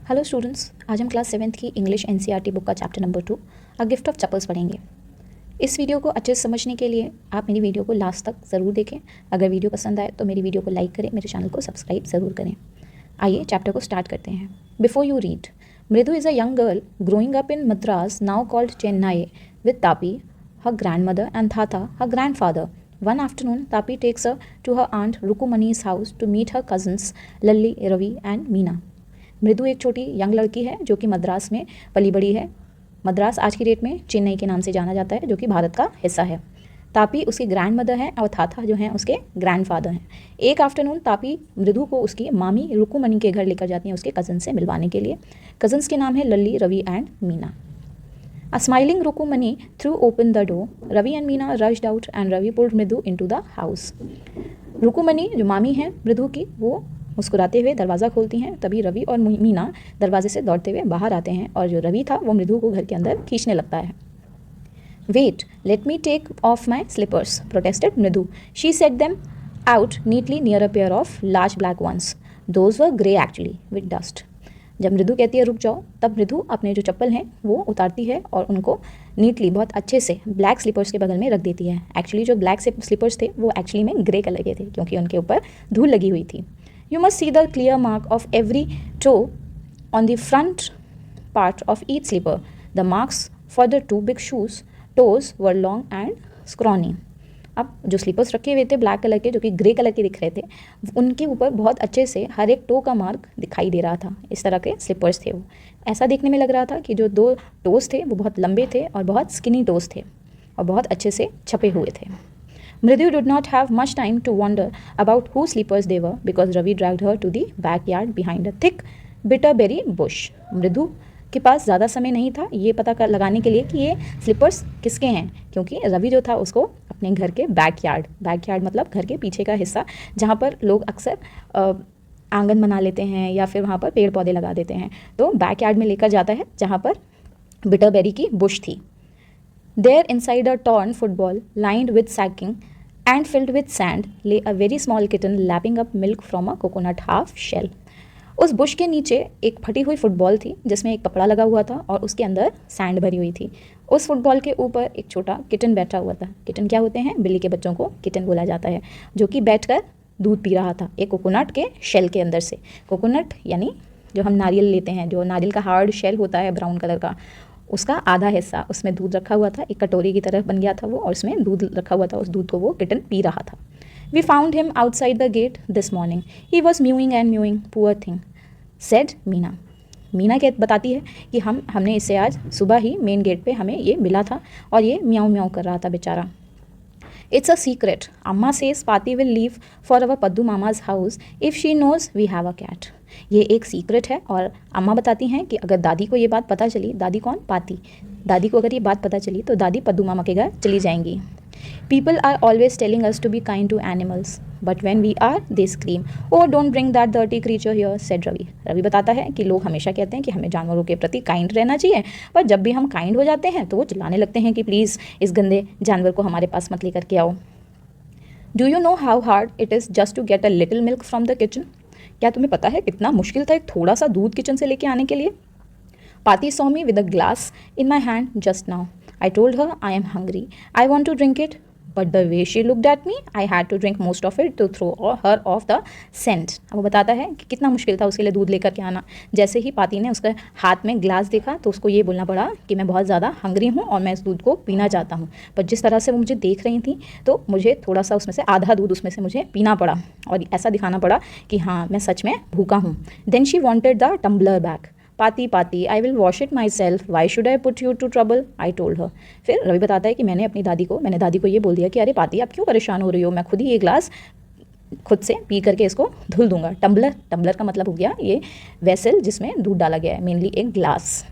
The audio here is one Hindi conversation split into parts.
हेलो स्टूडेंट्स, आज हम क्लास 7th की इंग्लिश एनसीईआरटी बुक का chapter number 2 a gift of chappals पढ़ेंगे। इस वीडियो को अच्छे से समझने के लिए आप मेरी वीडियो को लास्ट तक ज़रूर देखें। अगर वीडियो पसंद आए तो मेरी वीडियो को लाइक करें, मेरे चैनल को सब्सक्राइब ज़रूर करें। आइए चैप्टर को स्टार्ट करते हैं। बिफोर यू रीड, मृदु is a young girl growing up in Madras, now called Chennai, with Tapi, her grandmother, and Tata, her grandfather. One afternoon, Tapi takes her to her aunt Rukumani's house to meet her cousins Lalli, Ravi and Meena. मृदु एक छोटी यंग लड़की है जो कि मद्रास में पली बड़ी है। मद्रास आज की डेट में चेन्नई के नाम से जाना जाता है, जो कि भारत का हिस्सा है। तापी उसकी ग्रैंड मदर हैं और थाथा जो हैं उसके ग्रैंडफादर हैं। एक आफ्टरनून तापी मृदु को उसकी मामी रुकुमनी के घर लेकर जाती हैं उसके कज़न से मिलवाने के लिए। कज़न्स के नाम है Lalli, Ravi and Meena. A smiling Rukumani threw open the door. Ravi and Meena rushed out and Ravi pulled Mridu into the house. रुकुमनी जो मामी हैं मृदु की, वो मुस्कुराते हुए दरवाज़ा खोलती हैं। तभी रवि और मीना दरवाजे से दौड़ते हुए बाहर आते हैं और जो रवि था वो मृदु को घर के अंदर खींचने लगता है। Wait, let me take off my slippers, protested Mridu. She set them out neatly near a pair of large black ones. Those were grey actually, with dust. जब मृदु कहती है रुक जाओ, तब मृदु अपने जो चप्पल हैं वो उतारती है और उनको नीटली बहुत अच्छे से ब्लैक स्लीपर्स के बगल में रख देती है। एक्चुअली जो ब्लैक स्लीपर्स थे वो एक्चुअली में ग्रे कलर के थे क्योंकि उनके ऊपर धूल लगी हुई थी। You must see the clear mark of every toe on the front part of each slipper. The marks for the two big shoes toes were long and scrawny. अब जो स्लीपर्स रखे हुए थे ब्लैक कलर के, जो कि ग्रे कलर के दिख रहे थे, उनके ऊपर बहुत अच्छे से हर एक टो का मार्क दिखाई दे रहा था। इस तरह के स्लीपर्स थे वो। ऐसा देखने में लग रहा था कि जो दो टोस थे वो बहुत लंबे थे और बहुत स्किनी टोस थे और बहुत अच्छे से छपे हुए थे। Mridu did not have much time to wonder about who slippers they were because Ravi dragged her to the backyard behind a thick bitterberry bush. Mridu के पास ज़्यादा समय नहीं था ये पता लगाने के लिए कि ये स्लीपर्स किसके हैं, क्योंकि रवि जो था उसको अपने घर के बैकयार्ड मतलब घर के पीछे का हिस्सा, जहाँ पर लोग अक्सर आंगन बना लेते हैं या फिर वहाँ पर पेड़ पौधे लगा देते हैं, तो बैकयार्ड में लेकर जाता है जहाँ पर बिटरबेरी की बुश थी। There inside a torn football lined with sacking and filled with sand lay a very small kitten lapping up milk from a coconut half shell. उस बुश के नीचे एक फटी हुई फुटबॉल थी जिसमें एक कपड़ा लगा हुआ था और उसके अंदर सैंड भरी हुई थी। उस फुटबॉल के ऊपर एक छोटा किटन बैठा हुआ था। किटन क्या होते हैं? बिल्ली के बच्चों को किटन बोला जाता है, जो कि बैठकर दूध पी रहा था एक कोकोनट के शेल के अंदर से। कोकोनट यानी जो हम नारियल लेते हैं, जो नारियल का हार्ड शेल होता है ब्राउन कलर का, उसका आधा हिस्सा, उसमें दूध रखा हुआ था। एक कटोरी की तरह बन गया था वो और उसमें दूध रखा हुआ था। उस दूध को वो किटन पी रहा था। We found him outside the gate this morning, he was mewing and mewing, poor thing, said Meena. Meena क्या बताती है कि हमने इससे आज सुबह ही मेन गेट पे हमें ये मिला था और ये म्याऊं म्याऊं कर रहा था बेचारा। It's a secret, Amma says Paati will leave for our Paddu Mama's house if she knows we have a cat. ये एक सीक्रेट है और अम्मा बताती हैं कि अगर दादी को ये बात पता चली, दादी कौन? पाती। दादी को अगर ये बात पता चली तो दादी पद्दू मामा के घर चली जाएंगी। People are always telling us to be kind to animals, but when we are, they scream, "Oh, don't bring that dirty creature here," said Ravi. Ravi बताता है कि लोग हमेशा कहते हैं कि हमें जानवरों के प्रति काइंड रहना चाहिए, पर जब भी हम काइंड हो जाते हैं तो वो चिल्लाने लगते हैं कि प्लीज़ इस गंदे जानवर को हमारे पास मत लेकर के आओ। Do you know how hard it is just to get a little milk from the kitchen? क्या तुम्हें पता है कितना मुश्किल था एक थोड़ा सा दूध किचन से लेके आने के लिए? Pati saw me with a glass in my hand just now. I told her I am hungry. I want to drink it. But the way she looked at me, I had to drink most of it to throw her off the scent. अब वो बताता है कि कितना मुश्किल था उसके लिए दूध लेकर के आना। जैसे ही पाती ने उसके हाथ में ग्लास देखा तो उसको ये बोलना पड़ा कि मैं बहुत ज़्यादा हंग्री हूँ और मैं इस दूध को पीना चाहता हूँ। पर जिस तरह से वो मुझे देख रही थी तो मुझे थोड़ा सा उसमें से आधा दूध उसमें से मुझे पीना पड़ा और ऐसा दिखाना पड़ा कि हाँ मैं सच में भूखा हूँ। Then she wanted the tumbler back. Paati Paati I will wash it myself, why should I put you to trouble, I told her. फिर रवि बताता है कि मैंने दादी को ये बोल दिया कि अरे पाती आप क्यों परेशान हो रही हो, मैं खुद ही ये ग्लास खुद से पी करके इसको धुल दूंगा। टम्बलर का मतलब हो गया ये वेसल जिसमें दूध डाला गया है, मेनली एक glass.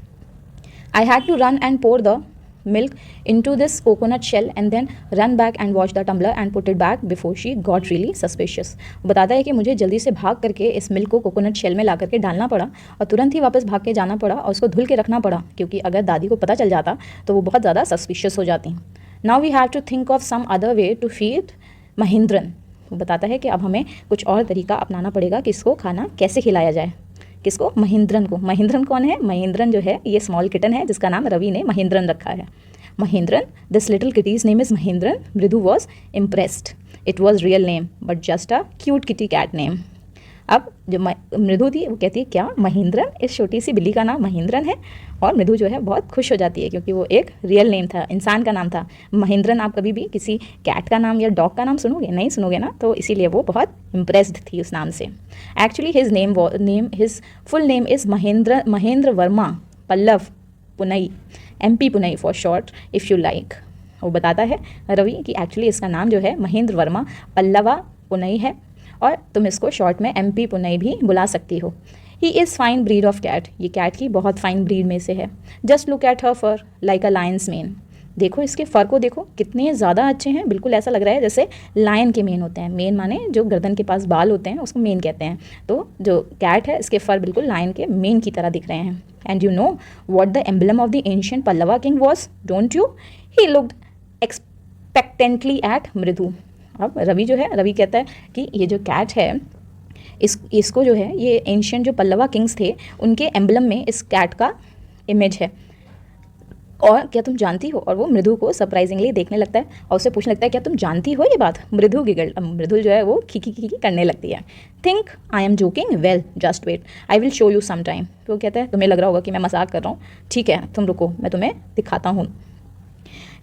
I had to run and pour the milk into this coconut shell and then run back and wash the tumbler and put it back before she got really suspicious. बताता है कि मुझे जल्दी से भाग करके इस मिल्क को कोकोनट शेल में ला करके डालना पड़ा और तुरंत ही वापस भाग के जाना पड़ा और उसको धुल के रखना पड़ा, क्योंकि अगर दादी को पता चल जाता तो वो बहुत ज़्यादा सस्पिशियस हो जाती। Now we have to think of some other way to feed Mahendran. वो बताता है कि अब हमें कुछ और तरीका अपनाना पड़ेगा कि इसको खाना कैसे खिलाया जाए। किसको? महेंद्रन को। महेंद्रन कौन है? महेंद्रन जो है ये स्मॉल किटन है जिसका नाम रवि ने महेंद्रन रखा है। Mahendran, this little kitty's name is Mahendran. Mridu was impressed. It was real name but just a cute kitty cat name. अब जो मृदु थी वो कहती है क्या महेंद्रन, इस छोटी सी बिल्ली का नाम महेंद्रन है? और मृदु जो है बहुत खुश हो जाती है क्योंकि वो एक रियल नेम था, इंसान का नाम था। महेंद्रन आप कभी भी किसी कैट का नाम या डॉग का नाम सुनोगे? नहीं सुनोगे ना, तो इसीलिए वो बहुत इम्प्रेस्ड थी उस नाम से। Actually his full name is Mahendra Varma Pallava Poonai, MP Poonai for short if you like. वो बताता है रवि कि एक्चुअली इसका नाम जो है महेंद्र वर्मा पल्लवा पुनई है और तुम इसको शॉर्ट में MP पुनई भी बुला सकती हो। He is fine breed of cat, ये कैट की बहुत फाइन ब्रीड में से है। Just look at her fur like a lion's mane, देखो इसके फर को देखो कितने ज़्यादा अच्छे हैं, बिल्कुल ऐसा लग रहा है जैसे लायन के मेन होते हैं। मेन माने जो गर्दन के पास बाल होते हैं उसको मेन कहते हैं। तो जो कैट है इसके फर बिल्कुल लायन के मेन की तरह दिख रहे हैं। And you know what the emblem of the ancient Pallava king was, don't you? He looked expectantly at Mridu. अब रवि जो है, रवि कहता है कि ये जो कैट है इसको जो है ये एंशियंट जो पल्लवा किंग्स थे उनके एम्बलम में इस कैट का इमेज है। और क्या तुम जानती हो? और वो मृदु को सरप्राइजिंगली देखने लगता है और उससे पूछने लगता है क्या तुम जानती हो ये बात? मृदु गिगल, मृदु जो है वो खीखी खीखी करने लगती है। Think I am joking, well just wait I will show you some time. तो वो कहता है तुम्हें लग रहा होगा कि मैं मजाक कर रहा हूँ, ठीक है तुम रुको मैं तुम्हें दिखाता हूँ।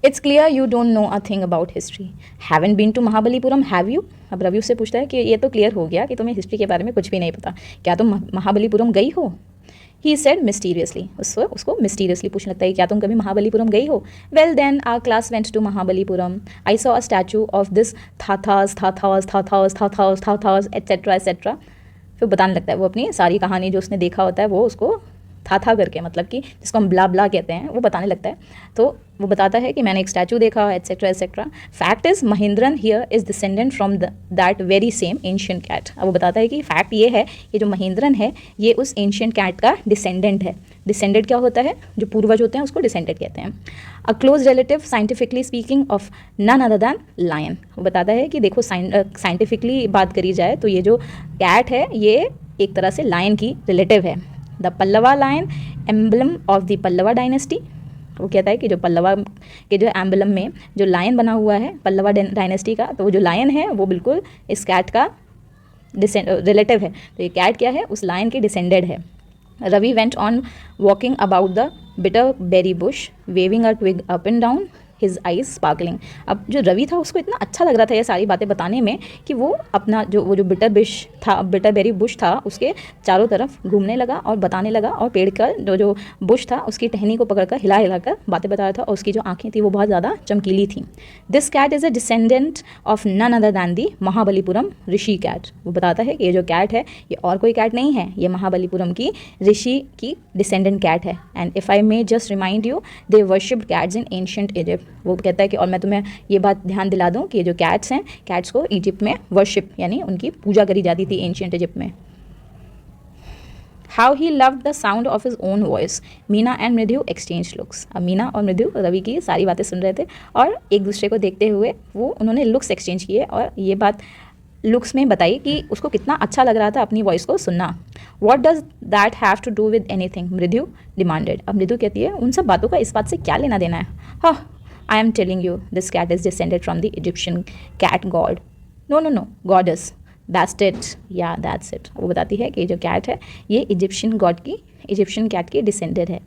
It's clear you don't know a thing about history, haven't been to Mahabalipuram have you? अब रवि उससे पूछता है कि ये तो क्लियर हो गया कि तुम्हें हिस्ट्री के बारे में कुछ भी नहीं पता, क्या तुम महाबलीपुरम गई हो? ही सेड मिस्टीरियसली, उसको मिस्टीरियसली पूछने लगता है क्या तुम कभी महाबलीपुरम गई हो? Well then our class went to Mahabalipuram, I saw a statue of this थाथास एट्सेट्रा एट्सेट्रा। फिर बताने लगता है वो अपनी सारी कहानी जो उसने देखा होता है वो उसको था करके, मतलब कि जिसको हम ब्ला ब्ला कहते हैं, वो बताने लगता है। तो वो बताता है कि मैंने एक स्टैचू देखा etcetera etcetera. Fact is Mahendran here is descendant from that very same ancient cat. अब वो बताता है कि फैक्ट ये है ये जो महेंद्रन है ये उस एंशियंट कैट का डिसेंडेंट है। डिसेंडेंट क्या होता है? जो पूर्वज होते हैं उसको डिसेंडेंट कहते हैं। A close relative scientifically speaking of none other than lion. वो बताता है कि देखो साइंटिफिकली बात करी जाए तो ये जो कैट है ये एक तरह से लायन की रिलेटिव है। The Pallava lion emblem of the Pallava dynasty. वो कहता है कि जो पल्लवा के जो एम्बलम में जो लायन बना हुआ है पल्लवा डायनेस्टी का, तो वो जो लायन है वो बिल्कुल इस कैट का रिलेटिव है। तो ये कैट क्या है? उस लायन के डिसेंडेड है। Ravi went on walking about the bitter berry bush waving a twig up and down, his eyes sparkling. अब जो रवि था उसको इतना अच्छा लग रहा था ये सारी बातें बताने में कि वो अपना जो बिटर बेरी बुश था उसके चारों तरफ घूमने लगा और बताने लगा और पेड़ का जो बुश था उसकी टहनी को पकड़कर हिला कर बातें बता रहा था और उसकी जो आंखें थी वो बहुत ज़्यादा चमकीली थी। This cat is a descendant of none other than the Mahabalipuram rishi cat. वो बताता है कि ये जो कैट है ये और कोई कैट नहीं है, ये महाबलीपुरम की ऋषि की डिसेंडेंट कैट है। And if I may just remind you they worshipped cats in ancient Egypt. वो कहता है कि और मैं तुम्हें ये बात ध्यान दिला दूं कि ये जो कैट्स हैं कैट्स को इजिप्ट में वर्शिप यानी उनकी पूजा करी जाती थी एंशिएंट इजिप्ट में। How he loved the sound of his own voice, Meena and मृदु एक्सचेंज लुक्स। अब मीना और मृदु रवि की सारी बातें सुन रहे थे और एक दूसरे को देखते हुए उन्होंने लुक्स एक्सचेंज किए और ये बात लुक्स में बताई कि उसको कितना अच्छा लग रहा था अपनी वॉइस को सुनना। What does that have to do with anything, Mridu demanded. अब मृदु कहती है उन सब बातों का इस बात से क्या लेना देना है? हाँ, I am telling you, this cat is descended from the Egyptian cat god. No, goddess. Bastet. Yeah, that's it. वो बताती है कि जो कैट है ये इजिप्शियन गॉड की, इजिप्शियन कैट की डिसेंडेड है।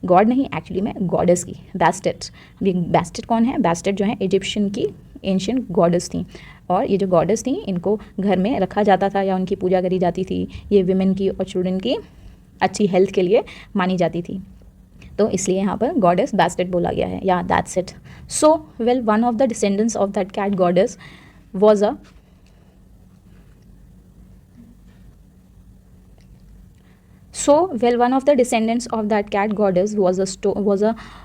गॉड नहीं एक्चुअली में गॉडेस की, बैस्टेट। अभी बैस्टेट कौन है? बैस्टेट जो है इजिप्शियन की एंशियंट गॉडेस थी और ये जो गॉडेस थी इनको घर में रखा जाता था या उनकी पूजा करी जाती थी। ये विमेन की और चिल्ड्रन की अच्छी हेल्थ के लिए मानी जाती थी, तो इसलिए यहाँ पर गॉडेस बैस्टेट बोला गया है। Yeah that's it. So well one of the descendants of that cat goddess was a one of the descendants of that cat goddess was a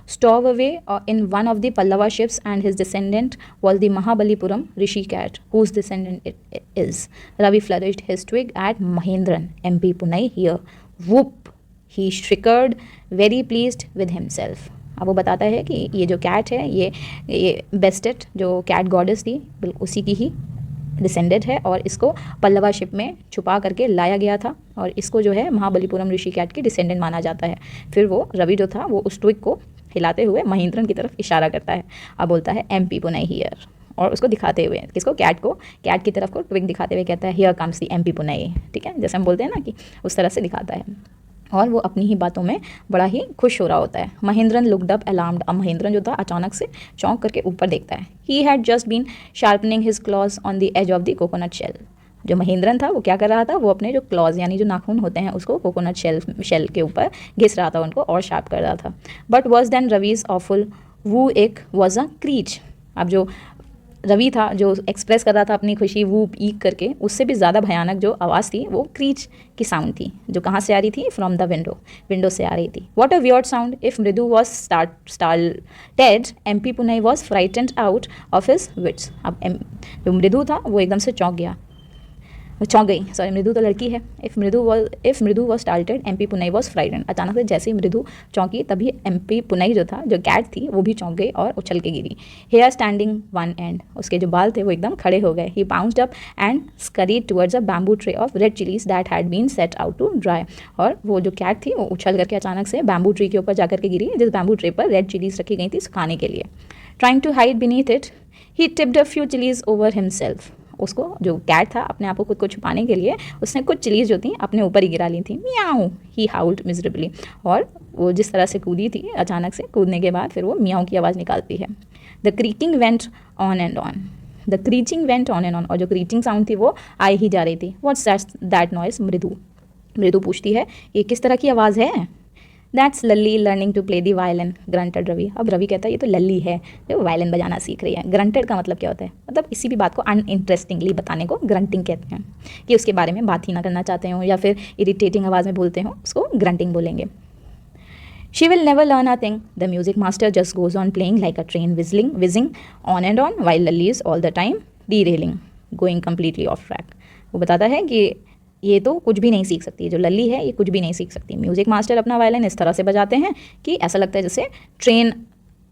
stowaway in one of the Pallava ships, and his descendant was the Mahabalipuram Rishi cat, whose descendant it is. Ravi flourished his twig at Mahendran, MP Punai here. Whoop! He shrieked, very pleased with himself. अब वो बताता है कि ये जो कैट है ये बेस्टेट जो कैट गॉडेस थी उसी की ही डिसेंडेड है और इसको पल्लवा शिप में छुपा करके लाया गया था और इसको जो है महाबलीपुरम ऋषि कैट की डिसेंडेंट माना जाता है। फिर वो रवि जो था वो उस ट्विग को हिलाते हुए महेंद्रन की तरफ इशारा करता है और बोलता है MP पुनई हियर, और उसको दिखाते हुए किसको, कैट की तरफ को ट्विग दिखाते हुए कहता है here comes the MP Punai. ठीक है, जैसे हम बोलते हैं ना कि उस तरह से दिखाता है और वो अपनी ही बातों में बड़ा ही खुश हो रहा होता है। Mahendran looked up alarmed. अब महेंद्रन जो था अचानक से चौंक करके ऊपर देखता है। He had just been sharpening his claws on the edge of the coconut shell. जो महेंद्रन था वो क्या कर रहा था, वो अपने जो क्लॉज यानी जो नाखून होते हैं उसको कोकोनट शेल के ऊपर घिस रहा था, उनको और शार्प कर रहा था। But worse than Ravi's awful वू एक वॉज अ क्रीच। अब जो रवि था जो एक्सप्रेस कर रहा था अपनी खुशी वो ईक करके, उससे भी ज़्यादा भयानक जो आवाज़ थी वो क्रीच की साउंड थी, जो कहाँ से आ रही थी, फ्रॉम द विंडो से आ रही थी। What a weird sound. If Mridu was started MP पुनई was frightened out of his wits. अब जो मृदु था वो एकदम से चौंक गई, सॉरी मृदु तो लड़की है। If Mridu was started MP पुनई वॉज फ्राइटेंड। अचानक से जैसे ही मृदु चौंकी तभी MP पुनई जो था, जो कैट थी, वो भी चौंक गई और उछल के गिरी। हेयर स्टैंडिंग वन एंड, उसके जो बाल थे वो एकदम खड़े हो गए। He bounced up and scurried towards a bamboo tray of red chillies that had been set out to dry. और वो जो कैट थी वो उछल करके अचानक से बैम्बू ट्री के ऊपर जाकर के गिरी, जिस बैम्बू ट्रे पर रेड चिलीज रखी गई थी सुखाने के लिए। Trying to hide beneath it he tipped a few chillies over himself. उसको जो कैट था अपने आप को खुद को छुपाने के लिए उसने कुछ चिलीज जो थी अपने ऊपर ही गिरा ली थी। मियाऊ ही हाउल्ड मिजरेबली। और वो जिस तरह से कूदी थी, अचानक से कूदने के बाद फिर वो मियाऊ की आवाज़ निकालती है। The creaking went on and on. The screeching went on and on. और जो क्रीचिंग साउंड थी वो आई ही जा रही थी। What's that noise. मृदु पूछती है ये किस तरह की आवाज़ है। That's Lalli learning to play the violin grunted Ravi. अब रवि कहता है ये तो लल्ली है जो वायलिन बजाना सीख रही है। ग्रंटेड का मतलब क्या होता है, मतलब किसी भी बात को अनइंटरेस्टिंगली बताने को ग्रंटिंग कहते हैं, कि उसके बारे में बात ही ना करना चाहते हो या फिर इरिटेटिंग आवाज़ में बोलते हो, उसको ग्रंटिंग बोलेंगे। She will never learn a thing. The music master just goes on playing like a train wheezing on and on while Lalli is all the time derailing going completely of track. वो बताता है कि ये तो कुछ भी नहीं सीख सकती, जो लल्ली है ये कुछ भी नहीं सीख सकती। म्यूज़िक मास्टर अपना वायलिन इस तरह से बजाते हैं कि ऐसा लगता है जैसे ट्रेन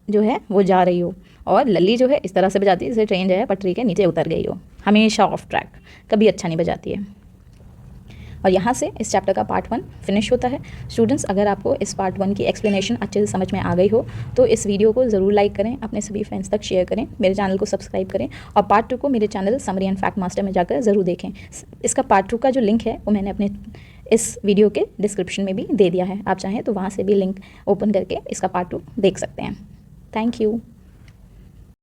जो है वो जा रही हो, और लल्ली जो है इस तरह से बजाती है जैसे ट्रेन जो है पटरी के नीचे उतर गई हो, हमेशा ऑफ ट्रैक, कभी अच्छा नहीं बजाती है। और यहाँ से इस चैप्टर का पार्ट 1 फिनिश होता है। स्टूडेंट्स, अगर आपको इस पार्ट 1 की एक्सप्लेनेशन अच्छे से समझ में आ गई हो तो इस वीडियो को ज़रूर लाइक करें, अपने सभी फ्रेंड्स तक शेयर करें, मेरे चैनल को सब्सक्राइब करें और पार्ट 2 को मेरे channel summary and fact master में जाकर ज़रूर देखें। इसका पार्ट 2 का जो लिंक है वो मैंने अपने इस वीडियो के डिस्क्रिप्शन में भी दे दिया है, आप चाहें तो वहाँ से भी लिंक ओपन करके इसका पार्ट 2 देख सकते हैं। Thank you.